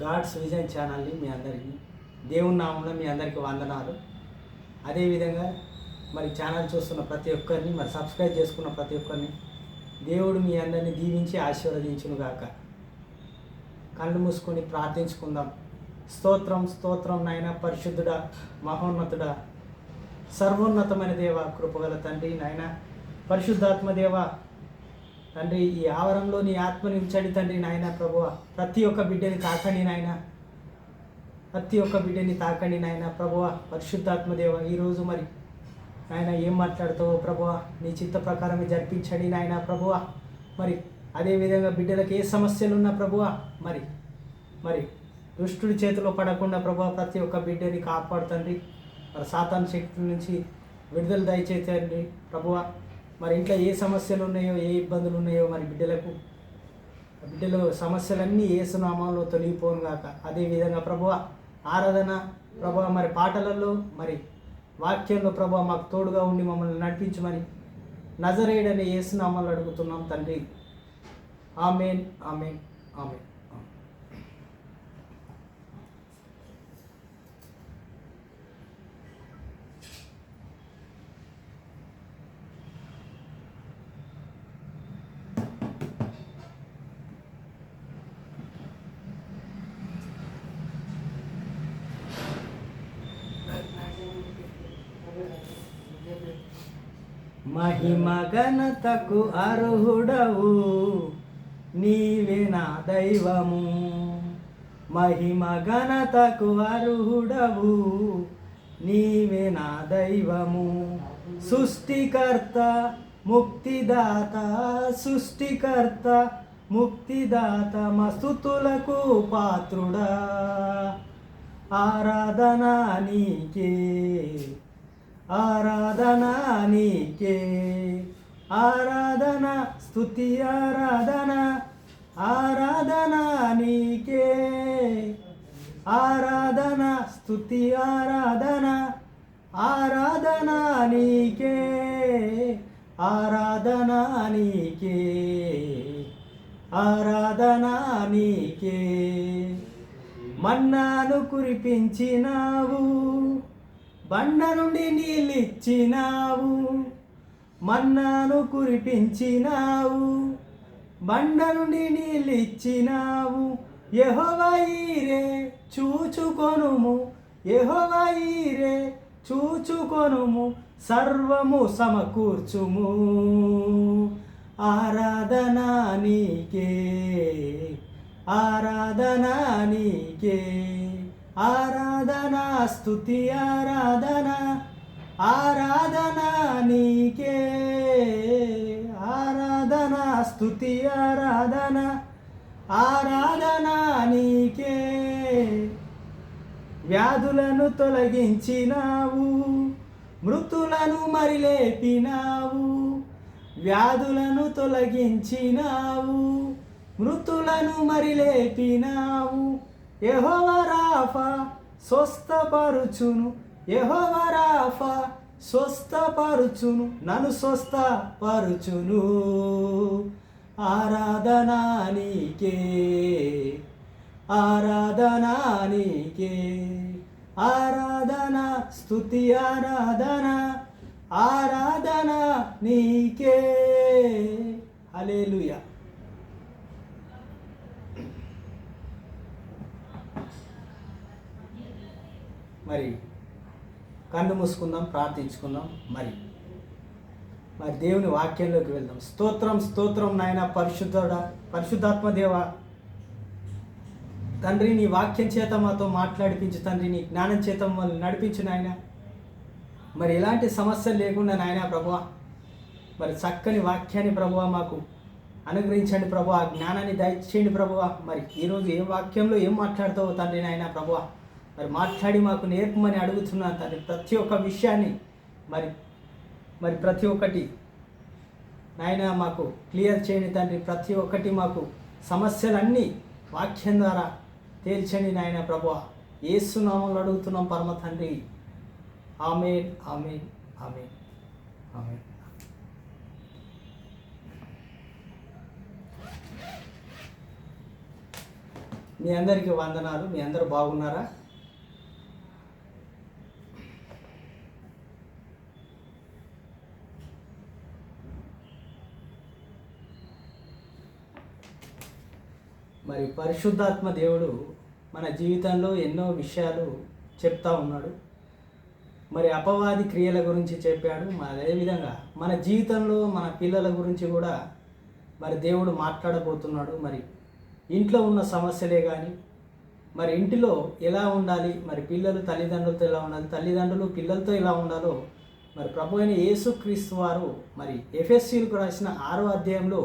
God's vision ఛానల్ని మీ అందరికీ దేవుని నామంలో మీ అందరికీ వందనాలు. అదేవిధంగా మరి ఛానల్ చూస్తున్న ప్రతి ఒక్కరిని మరి సబ్స్క్రైబ్ చేసుకున్న ప్రతి ఒక్కరిని దేవుడు మీ అందరినీ దీవించి ఆశీర్వదించును గాక. కళ్ళు మూసుకొని ప్రార్థించుకుందాం. స్తోత్రం స్తోత్రం నాయన, పరిశుద్ధుడా, మహోన్నతుడా, సర్వోన్నతమైన దేవ, కృపగల తండ్రి నాయన, పరిశుద్ధాత్మ దేవ తండ్రి, ఈ ఆవరణలో నీ ఆత్మని ఉంచండి తండ్రి నాయన. ప్రభువ, ప్రతి ఒక్క బిడ్డని తాకండి నాయన, ప్రతి ఒక్క బిడ్డని తాకండి నాయన. ప్రభువ, పరిశుద్ధాత్మ దేవ, ఈరోజు మరి నాయన ఏం మాట్లాడుతావో ప్రభువ, నీ చిత్త ప్రకారమే జరిపించండి నాయన. ప్రభువ, మరి అదేవిధంగా బిడ్డలకు ఏ సమస్యలు ఉన్నా ప్రభువ, మరి మరి దుష్టుడి చేతిలో పడకుండా ప్రభువ ప్రతి ఒక్క బిడ్డని కాపాడుతండి. మరి సాతాను శక్తి నుంచి విడుదల దయచేయండి ప్రభువ. మరి ఇంట్లో ఏ సమస్యలు ఉన్నాయో, ఏ ఇబ్బందులు ఉన్నాయో మరి బిడ్డల సమస్యలన్నీ యేసు నామములో తొలగిపోను గాక. అదేవిధంగా ప్రభువ ఆరాధన ప్రభువ, మరి పాటలలో మరి వాక్యంలో ప్రభువ మాకు తోడుగా ఉండి మమ్మల్ని నడిపించమని నజరేయుడనే యేసు నామములో అడుగుతున్నాం తండ్రి. ఆమేన్, ఆమేన్, ఆమేన్. మహిమ ఘనతకు అర్హుడవు నీవే నా దైవము. మహిమ ఘనతకు అర్హుడవు నీవే నా దైవము. సృష్టికర్త ముక్తిదాత, సృష్టికర్త ముక్తిదాత, మస్తుతులకు పాత్రుడా, ఆరాధన నీకే, ఆరాధన నీకే, ఆరాధన స్తుతి ఆరాధన, ఆరాధన నీకే, ఆరాధన స్తుతి ఆరాధన, ఆరాధన నీకే, ఆరాధన నీకే, ఆరాధన నీకే. మన్నాను కురిపించినావు, బండ నుండి నీళ్ళిచ్చినావు. మన్నాను కురిపించినావు, బండ నుండి నీళ్ళిచ్చినావు. యెహోవా ఈరే చూచుకొనుము, యెహోవా ఈరే చూచుకొనుము, సర్వము సమకూర్చుము. ఆరాధన నీకే, ఆరాధన నీకే, ఆరాధన స్తుతి ఆరాధన, ఆరాధన నీకే, ఆరాధన స్తుతి ఆరాధన, ఆరాధన నీకే. వ్యాధులను తొలగించినావు, మృతులను మరి లేపినావు. వ్యాధులను తొలగించినావు, మృతులను మరి లేపినావు. యెహోవా రాఫా స్వస్థపరుచును, యెహోవా రాఫా స్వస్థపరుచును, నన్ను స్వస్థపరుచును. ఆరాధన నీకే, ఆరాధన నీకే, ఆరాధన స్తుతి ఆరాధన, ఆరాధన నీకే. హల్లెలూయా. మరి కన్ను మూసుకుందాం, ప్రార్థించుకుందాం. మరి దేవుని వాక్యంలోకి వెళ్దాం. స్తోత్రం స్తోత్రం నాయన, పరిశుద్ధాత్మ దేవ తండ్రి, నీ వాక్యం చేత మాతో మాట్లాడిపించు తండ్రి, నీ జ్ఞానం చేత మమ్మల్ని నడిపించు నాయన. మరి ఎలాంటి సమస్యలు లేకుండా నాయన ప్రభువా, మరి చక్కని వాక్యాన్ని ప్రభువా మాకు అనుగ్రహించండి ప్రభువా, ఆ జ్ఞానాన్ని దయచేయండి ప్రభువా. మరి ఈరోజు ఏ వాక్యంలో ఏం మాట్లాడుతావో తండ్రి నాయన ప్రభువా, మరి మాట్లాడి మాకు నేర్పమని అడుగుతున్నాను తండ్రి. ప్రతి ఒక్క విషయాన్ని మరి ప్రతి ఒక్కటి నాయన మాకు క్లియర్ చేయండి తండ్రి. ప్రతి ఒక్కటి మాకు సమస్యలన్నీ వాక్యం ద్వారా తేల్చండి నాయన ప్రభువా. యేసు నామములో అడుగుతున్నాం పరమ తండ్రి. ఆమేన్, ఆమేన్, ఆమేన్, ఆమేన్. మీ అందరికీ వందనాలు. మీ అందరూ బాగున్నారా? మరి పరిశుద్ధాత్మ దేవుడు మన జీవితంలో ఎన్నో విషయాలు చెప్తా ఉన్నాడు. మరి అపవాది క్రియల గురించి చెప్పాడు. మరి అదేవిధంగా మన జీవితంలో మన పిల్లల గురించి కూడా మరి దేవుడు మాట్లాడబోతున్నాడు. మరి ఇంట్లో ఉన్న సమస్యలే కానీ, మరి ఇంటిలో ఎలా ఉండాలి, మరి పిల్లలు తల్లిదండ్రులతో ఎలా ఉండాలి, తల్లిదండ్రులు పిల్లలతో ఎలా ఉండాలో మరి ప్రభు అయిన యేసుక్రీస్తు వారు మరి ఎఫెసీయులకు రాసిన 6వ అధ్యాయంలో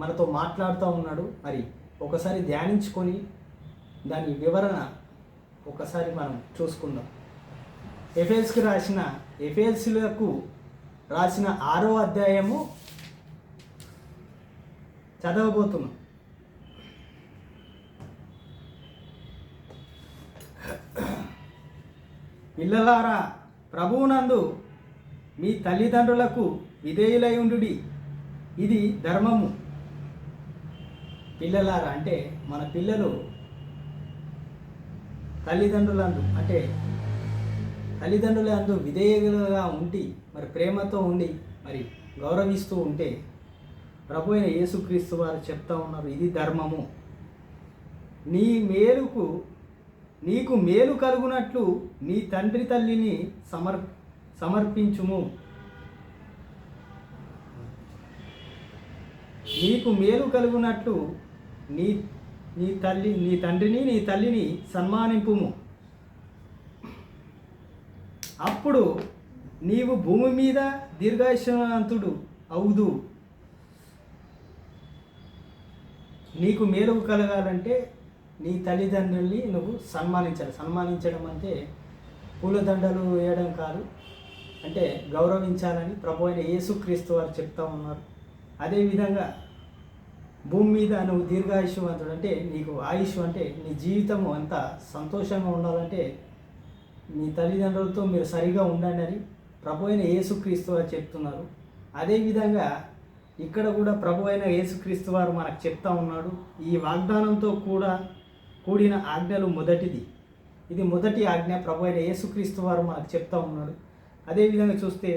మనతో మాట్లాడుతూ ఉన్నాడు. మరి ఒకసారి ధ్యానించుకొని దాని వివరణ ఒకసారి మనం చూసుకుందాం. ఎఫెసీయులకు రాసిన 6వ అధ్యాయము చదవబోతున్నాం. పిల్లలారా, ప్రభువునందు మీ తల్లిదండ్రులకు విధేయులై ఉండుడి, ఇది ధర్మము. పిల్లలారా అంటే మన పిల్లలు తల్లిదండ్రులందు విధేయులుగా ఉండి మరి ప్రేమతో ఉండి మరి గౌరవిస్తూ ఉంటే ప్రభు అయిన యేసుక్రీస్తు వారు చెప్తా ఉన్నారు, ఇది ధర్మము. నీకు మేలు కలుగునట్లు నీ తండ్రి తల్లిని సమర్పించుము. నీకు మేలు కలుగునట్లు నీ తండ్రిని నీ తల్లిని సన్మానింపుము. అప్పుడు నీవు భూమి మీద దీర్ఘాయుష్మంతుడు అవుదు. నీకు మేలు కలగాలంటే నీ తల్లిదండ్రుల్ని నువ్వు సన్మానించాలి. సన్మానించడం అంటే పూలదండలు వేయడం కాదు, అంటే గౌరవించాలని ప్రభు అయిన యేసుక్రీస్తు వారు చెప్తా ఉన్నారు. అదేవిధంగా భూమి మీద నువ్వు దీర్ఘాయుష్మంతుడు అంటే నీకు ఆయుష్ అంటే నీ జీవితం అంతా సంతోషంగా ఉండాలంటే మీ తల్లిదండ్రులతో మీరు సరిగా ఉండండి అని ప్రభు అయిన యేసుక్రీస్తు వారు చెప్తున్నారు. అదేవిధంగా ఇక్కడ కూడా ప్రభు అయిన యేసుక్రీస్తు వారు మనకు చెప్తా ఉన్నాడు. ఈ వాగ్దానంతో కూడిన ఆజ్ఞలు మొదటిది. ఇది మొదటి ఆజ్ఞ ప్రభు అయిన యేసుక్రీస్తు వారు మనకు చెప్తా ఉన్నాడు. అదేవిధంగా చూస్తే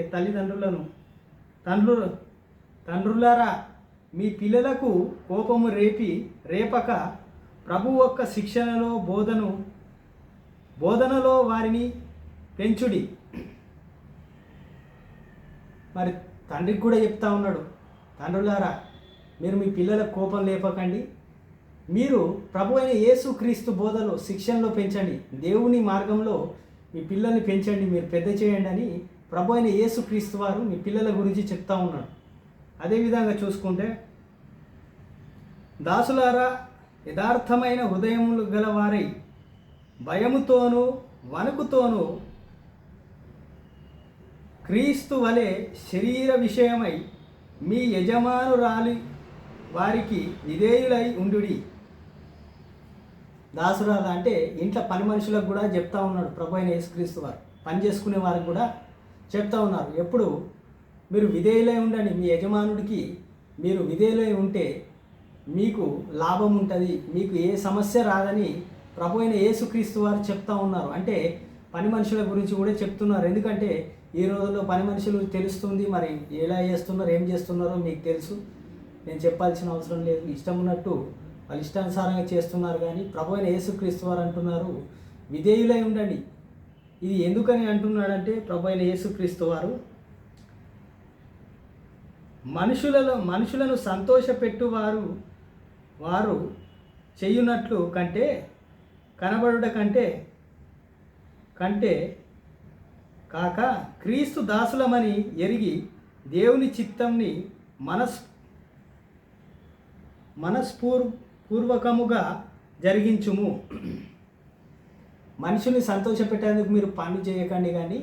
తండ్రులారా, మీ పిల్లలకు కోపము రేపక ప్రభు యొక్క శిక్షణలో బోధనలో వారిని పెంచుడి. మరి తండ్రికి కూడా చెప్తా ఉన్నాడు, తండ్రులారా మీరు మీ పిల్లలకు కోపం లేపకండి, మీరు ప్రభు అయిన యేసుక్రీస్తు బోధలో శిక్షణలో పెంచండి, దేవుని మార్గంలో మీ పిల్లల్ని పెంచండి, మీరు పెద్ద చేయండి అని ప్రభు అయిన యేసుక్రీస్తు వారు మీ పిల్లల గురించి చెప్తా ఉన్నాడు. అదేవిధంగా చూసుకుంటే దాసులారా, యథార్థమైన హృదయములు గలవారై భయముతోనూ వణుకుతోనూ క్రీస్తు వలె శరీర విషయమై మీ యజమానురాలి వారికి విధేయులై ఉండుడి. దాసురాల అంటే ఇంట్లో పని మనుషులకు కూడా చెప్తా ఉన్నాడు ప్రభు అయిన యేసుక్రీస్తు వారు. పని చేసుకునే వారికి కూడా చెప్తా ఉన్నారు, ఎప్పుడు మీరు విధేయులై ఉండండి, మీ యజమానుడికి మీరు విధేయులై ఉంటే మీకు లాభం ఉంటుంది, మీకు ఏ సమస్య రాదని ప్రభు అయిన యేసుక్రీస్తు వారు చెప్తా ఉన్నారు. అంటే పని మనుషుల గురించి కూడా చెప్తున్నారు. ఎందుకంటే ఈ రోజుల్లో పని మనుషులు తెలుస్తుంది, మరి ఎలా చేస్తున్నారో ఏం చేస్తున్నారో మీకు తెలుసు, నేను చెప్పాల్సిన అవసరం లేదు. ఇష్టం ఉన్నట్టు వాళ్ళు ఇష్టానుసారంగా చేస్తున్నారు. కానీ ప్రభు అయిన యేసుక్రీస్తు వారు అంటున్నారు, విధేయులై ఉండండి. ఇది ఎందుకని అంటున్నాడంటే ప్రభు అయిన యేసుక్రీస్తు వారు మనుషులను సంతోషపెట్టువారు వారు చేయునట్లు కనబడుట కంటే కాక క్రీస్తు దాసులమని ఎరిగి దేవుని చిత్తంని మనస్పూర్వకముగా జరిగించుము. మనుషుని సంతోషపెట్టేందుకు మీరు పనులు చేయకండి, కానీ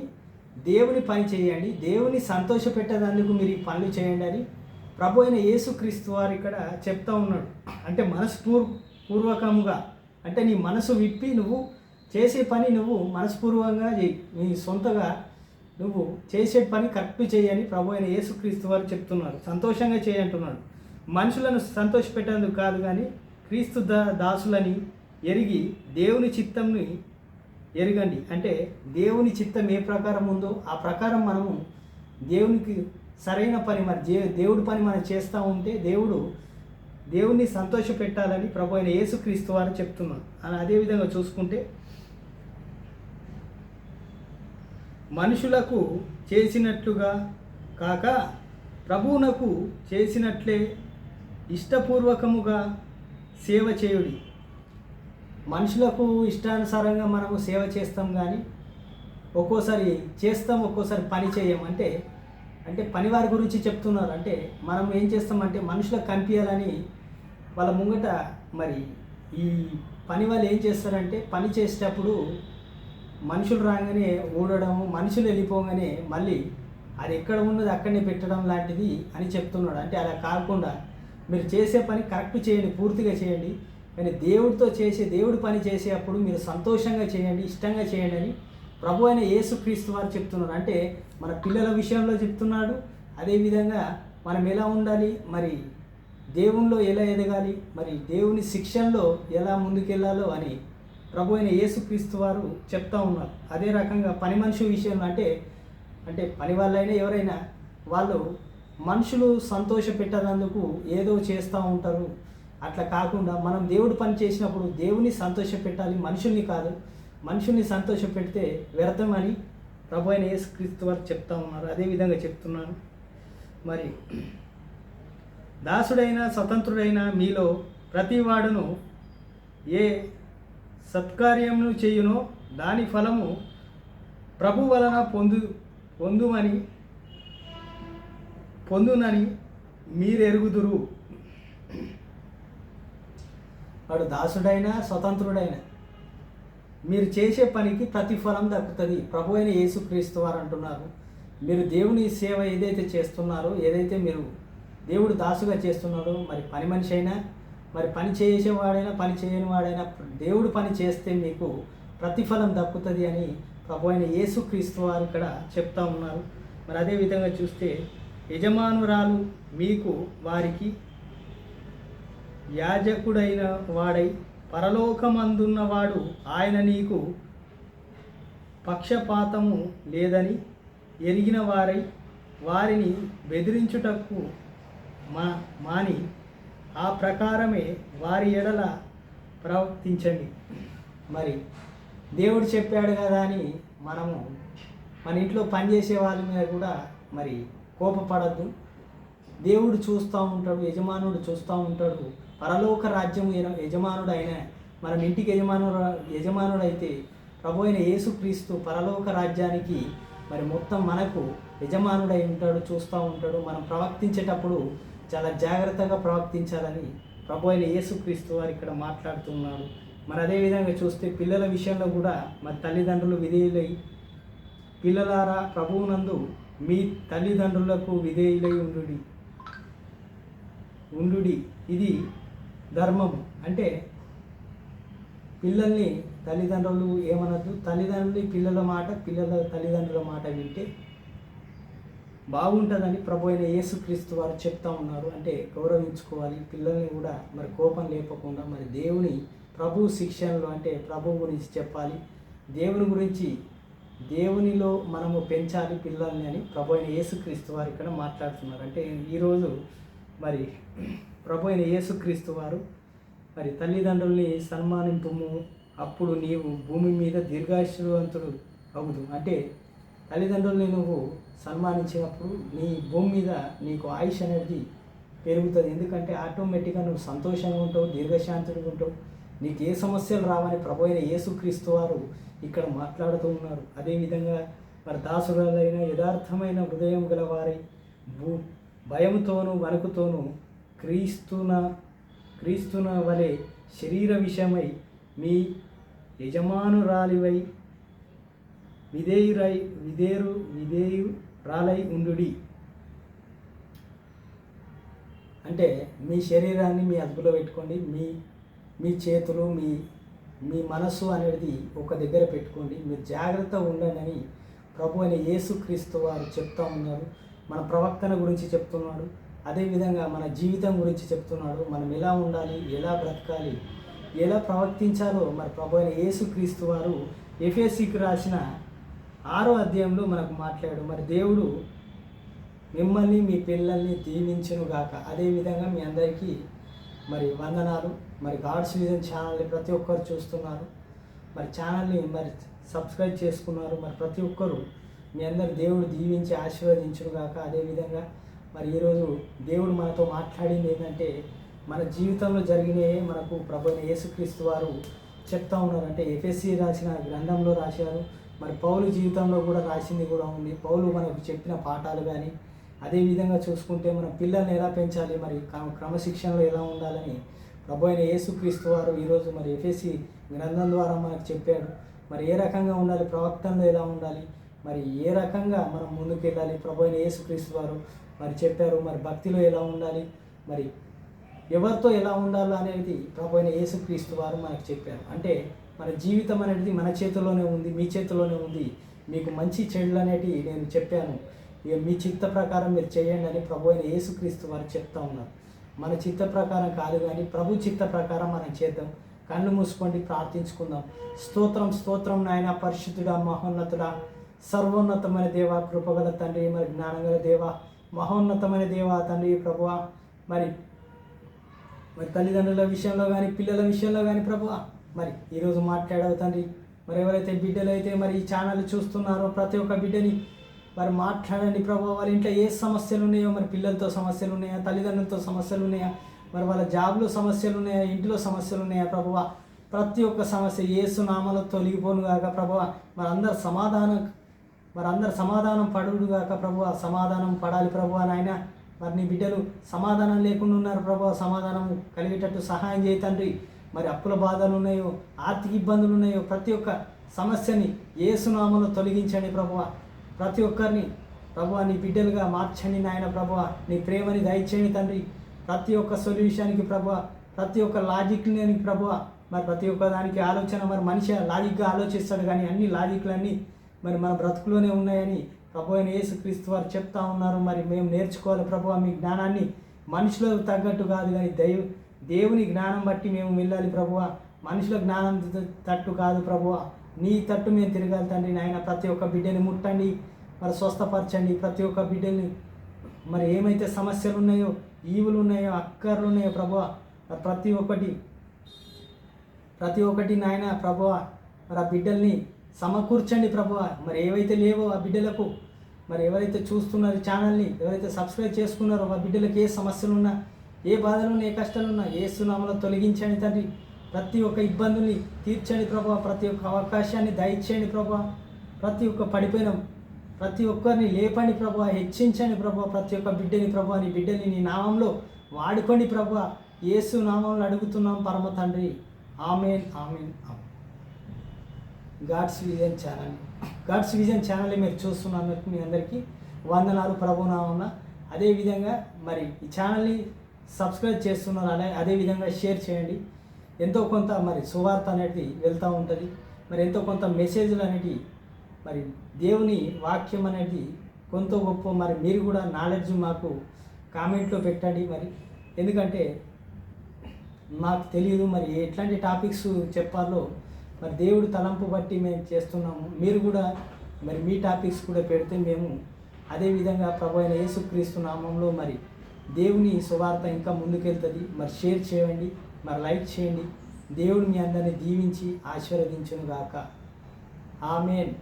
దేవుని పని చేయండి, దేవుని సంతోషపెట్టేందుకు మీరు ఈ పనులు చేయండి అని ప్రభు అయిన యేసుక్రీస్తు వారు ఇక్కడ చెప్తా ఉన్నాడు. అంటే మనస్పూర్వకముగా అంటే నీ మనసు విప్పి నువ్వు చేసే పని నువ్వు మనస్పూర్వకంగా చేయి, నీ సొంతగా నువ్వు చేసే పని కరెక్ట్ చేయని ప్రభు అయిన యేసుక్రీస్తు వారు చెప్తున్నారు. సంతోషంగా చేయంటున్నాడు. మనుషులను సంతోషపెట్టేందుకు కాదు, కానీ క్రీస్తు దాసులని ఎరిగి దేవుని చిత్తంని ఎరగండి. అంటే దేవుని చిత్తం ఏ ప్రకారం ఉందో ఆ ప్రకారం మనము దేవునికి సరైన పని దేవుడి పని మనం చేస్తూ ఉంటే దేవుణ్ణి సంతోష పెట్టాలని ప్రభు అయిన యేసుక్రీస్తు వారు చెప్తున్నారు. అని అదేవిధంగా చూసుకుంటే మనుషులకు చేసినట్లుగా కాక ప్రభువునకు చేసినట్లే ఇష్టపూర్వకముగా సేవ చేయుడి. మనుషులకు ఇష్టానుసారంగా మనము సేవ చేస్తాం, కానీ ఒక్కోసారి చేస్తాం, ఒక్కోసారి పని చేయం. అంటే పని వారి గురించి చెప్తున్నారు. అంటే మనం ఏం చేస్తామంటే మనుషులకు కనిపించాలని వాళ్ళ ముంగట మరి ఈ పని వాళ్ళు ఏం చేస్తారంటే పని చేసేటప్పుడు మనుషులు రాగానే ఊడడము, మనుషులు వెళ్ళిపోగానే మళ్ళీ అది ఎక్కడ ఉన్నది అక్కడనే పెట్టడం లాంటిది అని చెప్తున్నాడు. అంటే అలా కాకుండా మీరు చేసే పని కరెక్ట్ చేయండి, పూర్తిగా చేయండి. కానీ దేవుడి పని చేసేటప్పుడు మీరు సంతోషంగా చేయండి, ఇష్టంగా చేయండి అని ప్రభు అయిన యేసుక్రీస్తు వారు చెప్తున్నారు. అంటే మన పిల్లల విషయంలో చెప్తున్నాడు. అదేవిధంగా మనం ఎలా ఉండాలి, మరి దేవునిలో ఎలా ఎదగాలి, మరి దేవుని శిక్షణలో ఎలా ముందుకెళ్ళాలో అని ప్రభు అయిన యేసుక్రీస్తు వారు చెప్తా ఉన్నారు. అదే రకంగా పని మనిషి విషయంలో అంటే పని వాళ్ళైనా ఎవరైనా వాళ్ళు మనుషులు సంతోష పెట్టనందుకు ఏదో చేస్తూ ఉంటారు. అట్లా కాకుండా మనం దేవుడు పని చేసినప్పుడు దేవుని సంతోష పెట్టాలి, మనుషుల్ని కాదు. మనుషుల్ని సంతోష పెడితే వ్యర్థమని ప్రభు అయిన యేసుక్రీస్తు వారు చెప్తా ఉన్నారు. అదేవిధంగా చెప్తున్నాను, మరి దాసుడైన స్వతంత్రుడైన మీలో ప్రతివాడును ఏ సత్కార్యమును చేయునో దాని ఫలము ప్రభు వలన పొందునని మీరెరుగుదురు. వాడు దాసుడైనా స్వతంత్రుడైనా మీరు చేసే పనికి ప్రతిఫలం దక్కుతుంది. ప్రభు అయిన యేసుక్రీస్తు వారు అంటున్నారు, మీరు దేవుని సేవ ఏదైతే చేస్తున్నారో, ఏదైతే మీరు దేవుడు దాసుగా చేస్తున్నాడో, మరి పని మనిషి అయినా, మరి పని చేసేవాడైనా పని చేయని వాడైనా దేవుడు పని చేస్తే మీకు ప్రతిఫలం దక్కుతుంది అని ప్రభు అయిన యేసుక్రీస్తు వారు ఇక్కడ చెప్తా ఉన్నారు. మరి అదేవిధంగా చూస్తే యజమానురాలు మీకు వారికి యాజకుడైన వాడై పరలోకమందున్నవాడు ఆయన నీకు పక్షపాతము లేదని ఎరిగిన వారిని బెదిరించుటకు మాని ఆ ప్రకారమే వారి ఎడల ప్రవర్తించండి. మరి దేవుడు చెప్పాడు కదా అని మనము మన ఇంట్లో పనిచేసే వాళ్ళ మీద కూడా మరి కోపపడద్దు. దేవుడు చూస్తూ ఉంటాడు, యజమానుడు చూస్తూ ఉంటాడు. పరలోక రాజ్యం యజమానుడు అయిన మనం ఇంటికి యజమానుడు అయితే ప్రభు అయిన యేసుక్రీస్తు పరలోక రాజ్యానికి మరి మొత్తం మనకు యజమానుడై ఉంటాడు, చూస్తూ ఉంటాడు. మనం ప్రవర్తించేటప్పుడు చాలా జాగ్రత్తగా ప్రవర్తించాలని ప్రభు అయిన యేసుక్రీస్తు వారు ఇక్కడ మాట్లాడుతున్నాడు. మరి అదేవిధంగా చూస్తే పిల్లల విషయంలో కూడా మరి తల్లిదండ్రులు విధేయులై, పిల్లలారా ప్రభువునందు మీ తల్లిదండ్రులకు విధేయులై ఉండుడి, ఇది ధర్మము. అంటే పిల్లల్ని తల్లిదండ్రులు ఏమనద్దు, తల్లిదండ్రులు పిల్లల తల్లిదండ్రుల మాట వింటే బాగుంటుందని ప్రభు అయిన యేసుక్రీస్తు వారు చెప్తా ఉన్నారు. అంటే గౌరవించుకోవాలి పిల్లల్ని కూడా, మరి కోపం లేపకుండా మరి దేవుని ప్రభు శిక్షణలో అంటే ప్రభు గురించి చెప్పాలి, దేవునిలో మనము పెంచాలి పిల్లల్ని అని ప్రభు అయిన యేసుక్రీస్తు వారు ఇక్కడ మాట్లాడుతున్నారు. అంటే ఈరోజు మరి ప్రభు అయిన యేసుక్రీస్తు వారు మరి తల్లిదండ్రుల్ని సన్మానింపుము, అప్పుడు నీవు భూమి మీద దీర్ఘాయుష్యవంతుడు అవుదు. అంటే తల్లిదండ్రుల్ని నువ్వు సన్మానించినప్పుడు నీ భూమి మీద నీకు ఆయుష్ అనేది పెరుగుతుంది. ఎందుకంటే ఆటోమేటిక్గా నువ్వు సంతోషంగా ఉంటావు, దీర్ఘశాంతుడిగా ఉంటావు, నీకు ఏ సమస్యలు రావని ప్రభు అయిన యేసుక్రీస్తు వారు ఇక్కడ మాట్లాడుతూ ఉన్నారు. అదేవిధంగా మరి దాసురాలైన యథార్థమైన హృదయం గల వారై భయంతోనూ వణుకుతోనూ క్రీస్తున వలె శరీర విషయమై మీ యజమానురాలివై విధేయురాలై ఉండుడి. అంటే మీ శరీరాన్ని మీ అదుపులో పెట్టుకోండి, మీ చేతులు మీ మనస్సు అనేది ఒక దగ్గర పెట్టుకోండి, మీరు జాగ్రత్తగా ఉండండి అని ప్రభు అయిన యేసుక్రీస్తు వారు చెప్తా ఉన్నారు. మన ప్రవర్తన గురించి చెప్తున్నాడు, అదేవిధంగా మన జీవితం గురించి చెప్తున్నాడు. మనం ఎలా ఉండాలి, ఎలా బ్రతకాలి, ఎలా ప్రవర్తించాలో మరి ప్రభు అయిన యేసుక్రీస్తు వారు ఎఫెసీకి రాసిన 6వ అధ్యాయంలో మనకు మాట్లాడు. మరి దేవుడు మిమ్మల్ని మీ పిల్లల్ని దీవించునుగాక. అదేవిధంగా మీ అందరికీ మరి వందనాలు. మరి గాడ్స్ విజన్ ఛానల్ని ప్రతి ఒక్కరు చూస్తున్నారు, మరి ఛానల్ని మరి సబ్స్క్రైబ్ చేసుకున్నారు. మరి ప్రతి ఒక్కరు మీ అందరు దేవుడు దీవించి ఆశీర్వదించునుగాక. అదేవిధంగా మరి ఈరోజు దేవుడు మనతో మాట్లాడింది ఏంటంటే, మన జీవితంలో జరిగినవి మనకు ప్రభు అయిన యేసుక్రీస్తు వారు చెప్తా ఉన్నారు. అంటే ఎఫెసీ రాసిన గ్రంథంలో రాశారు, మరి పౌలు జీవితంలో కూడా రాసింది కూడా ఉంది. పౌలు మనకు చెప్పిన పాఠాలు కానీ, అదేవిధంగా చూసుకుంటే మన పిల్లల్ని ఎలా పెంచాలి, మరి క్రమశిక్షణలో ఎలా ఉండాలని ప్రభు అయిన యేసుక్రీస్తు వారు ఈరోజు మరి ఎఫెసీ గ్రంథం ద్వారా మనకు చెప్పాడు. మరి ఏ రకంగా ఉండాలి, ప్రవక్తల్లో ఎలా ఉండాలి, మరి ఏ రకంగా మనం ముందుకు వెళ్ళాలి ప్రభు అయిన యేసుక్రీస్తు వారు మరి చెప్పారు. మరి భక్తిలో ఎలా ఉండాలి, మరి ఎవరితో ఎలా ఉండాలో అనేది ప్రభు అయిన యేసుక్రీస్తు వారు మనకు చెప్పారు. అంటే మన జీవితం అనేది మన చేతిలోనే ఉంది, మీ చేతిలోనే ఉంది. మీకు మంచి చెడులు అనేటివి నేను చెప్పాను, ఇక మీ చిత్త ప్రకారం మీరు చేయండి అని ప్రభు అయిన యేసుక్రీస్తు వారు చెప్తా ఉన్నారు. మన చిత్త ప్రకారం కాదు కానీ ప్రభు చిత్త ప్రకారం మనం చేద్దాం. కళ్ళు మూసుకోండి, ప్రార్థించుకుందాం. స్తోత్రం స్తోత్రం నాయన, పరిశుద్ధుడా, మహోన్నతుడా, సర్వోన్నతమైన దేవ, కృపగల తండ్రి, మరి జ్ఞానగల దేవ, మహోన్నతమైన దేవ తండ్రి ప్రభువా, మరి తల్లిదండ్రుల విషయంలో కానీ పిల్లల విషయంలో కానీ ప్రభువా మరి ఈరోజు మాట్లాడవు తండ్రి. మరి ఎవరైతే బిడ్డలు అయితే మరి ఈ ఛానల్ చూస్తున్నారో ప్రతి ఒక్క బిడ్డని మరి మాట్లాడండి ప్రభు. వాళ్ళ ఇంట్లో ఏ సమస్యలు ఉన్నాయో, మరి పిల్లలతో సమస్యలు ఉన్నాయా, తల్లిదండ్రులతో సమస్యలు ఉన్నాయా, మరి వాళ్ళ జాబ్లో సమస్యలు ఉన్నాయా, ఇంట్లో సమస్యలు ఉన్నాయా ప్రభువా, ప్రతి ఒక్క సమస్య యేసు నామములో తొలగిపోను గాక ప్రభువా. మరి అందరు సమాధానం పడుగాక ప్రభువా, సమాధానం పడాలి ప్రభువా నాయన. మరి నీ బిడ్డలు సమాధానం లేకుండా ఉన్నారు ప్రభువా, సమాధానం కలిగేటట్టు సహాయం చేయి తండ్రి. మరి అప్పుల బాధలు ఉన్నాయో, ఆర్థిక ఇబ్బందులు ఉన్నాయో, ప్రతి ఒక్క సమస్యని యేసు నామములో తొలగించండి ప్రభువా. ప్రతి ఒక్కరిని ప్రభువా నీ బిడ్డలుగా మార్చండి నాయన ప్రభువా. నీ ప్రేమని దయచేయండి తండ్రి. ప్రతి ఒక్క సొల్యూషన్కి ప్రభువా, ప్రతి ఒక్క లాజిక్ని ప్రభువా, మరి ప్రతి ఒక్క దానికి ఆలోచన, మరి మనిషి లాజిక్గా ఆలోచిస్తాడు కానీ అన్ని లాజిక్లన్నీ మరి మన బ్రతుకులోనే ఉన్నాయని ప్రభు అయిన యేసుక్రీస్తు వారు చెప్తా ఉన్నారు. మరి మేము నేర్చుకోవాలి ప్రభువా మీ జ్ఞానాన్ని. మనుషులకు తగ్గట్టు కాదు కానీ దేవుని జ్ఞానం బట్టి మేము వెళ్ళాలి ప్రభువా. మనుషుల జ్ఞానం తట్టు కాదు ప్రభువా, నీ తట్టు మేము తిరగాలి తండ్రి నాయన. ప్రతి ఒక్క బిడ్డని ముట్టండి, మరి స్వస్థపరచండి. ప్రతి ఒక్క బిడ్డని మరి ఏమైతే సమస్యలు ఉన్నాయో, ఈవులు ఉన్నాయో, అక్కర్లు ఉన్నాయో ప్రభువా, ప్రతి ఒక్కటి నాయన ప్రభువా, మరి ఆ బిడ్డల్ని సమకూర్చండి ప్రభువా. మరి ఏవైతే లేవో ఆ బిడ్డలకు, మరి ఎవరైతే చూస్తున్నారు ఛానల్ని, ఎవరైతే సబ్స్క్రైబ్ చేసుకున్నారో ఆ బిడ్డలకు ఏ సమస్యలున్నా, ఏ బాధలున్నా, ఏ కష్టాలున్నా యేసు నామములో తొలగించండి తండ్రి. ప్రతి ఒక్క ఇబ్బందుల్ని తీర్చండి ప్రభువా. ప్రతి ఒక్క అవకాశాన్ని దయచేయండి ప్రభువా. ప్రతి ఒక్క పడిపోయిన ప్రతి ఒక్కరిని లేపండి ప్రభువా, హెచ్చించండి ప్రభువా. ప్రతి ఒక్క బిడ్డని ప్రభువా, నీ బిడ్డని నీ నామంలో వాడుకోండి ప్రభువా. యేసు నామంలో అడుగుతున్నాం పరమ తండ్రి. ఆమేన్ ఆమేన్ ఆమేన్. గాడ్స్ విజన్ ఛానల్ మీరు చూస్తున్నందుకు మీ అందరికీ వందనాలు ప్రభు నామమున. అదేవిధంగా మరి ఈ ఛానల్ని సబ్స్క్రైబ్ చేస్తున్నారు, అదేవిధంగా షేర్ చేయండి. ఎంతో కొంత మరి సువార్త అనేది వెళ్తూ ఉంటుంది, మరి ఎంతో కొంత మెసేజ్లు అనేవి, మరి దేవుని వాక్యం అనేది కొంత గొప్ప మరి మీరు కూడా నాలెడ్జ్ మాకు కామెంట్లో పెట్టండి. మరి ఎందుకంటే మాకు తెలియదు మరి ఎట్లాంటి టాపిక్స్ చెప్పాలో, మరి దేవుడు తలంపు బట్టి మేము చేస్తున్నాము. మీరు కూడా మరి మీ టాపిక్స్ కూడా పెడితే మేము అదేవిధంగా ప్రభు అయిన యేసుక్రీస్తు నామంలో మరి దేవుని సువార్త ఇంకా ముందుకెళ్తుంది. మరి షేర్ చేయండి, మరి లైక్ చేయండి. దేవుడు మీ అందరిని దీవించి ఆశీర్వదించును గాక. ఆమేన్.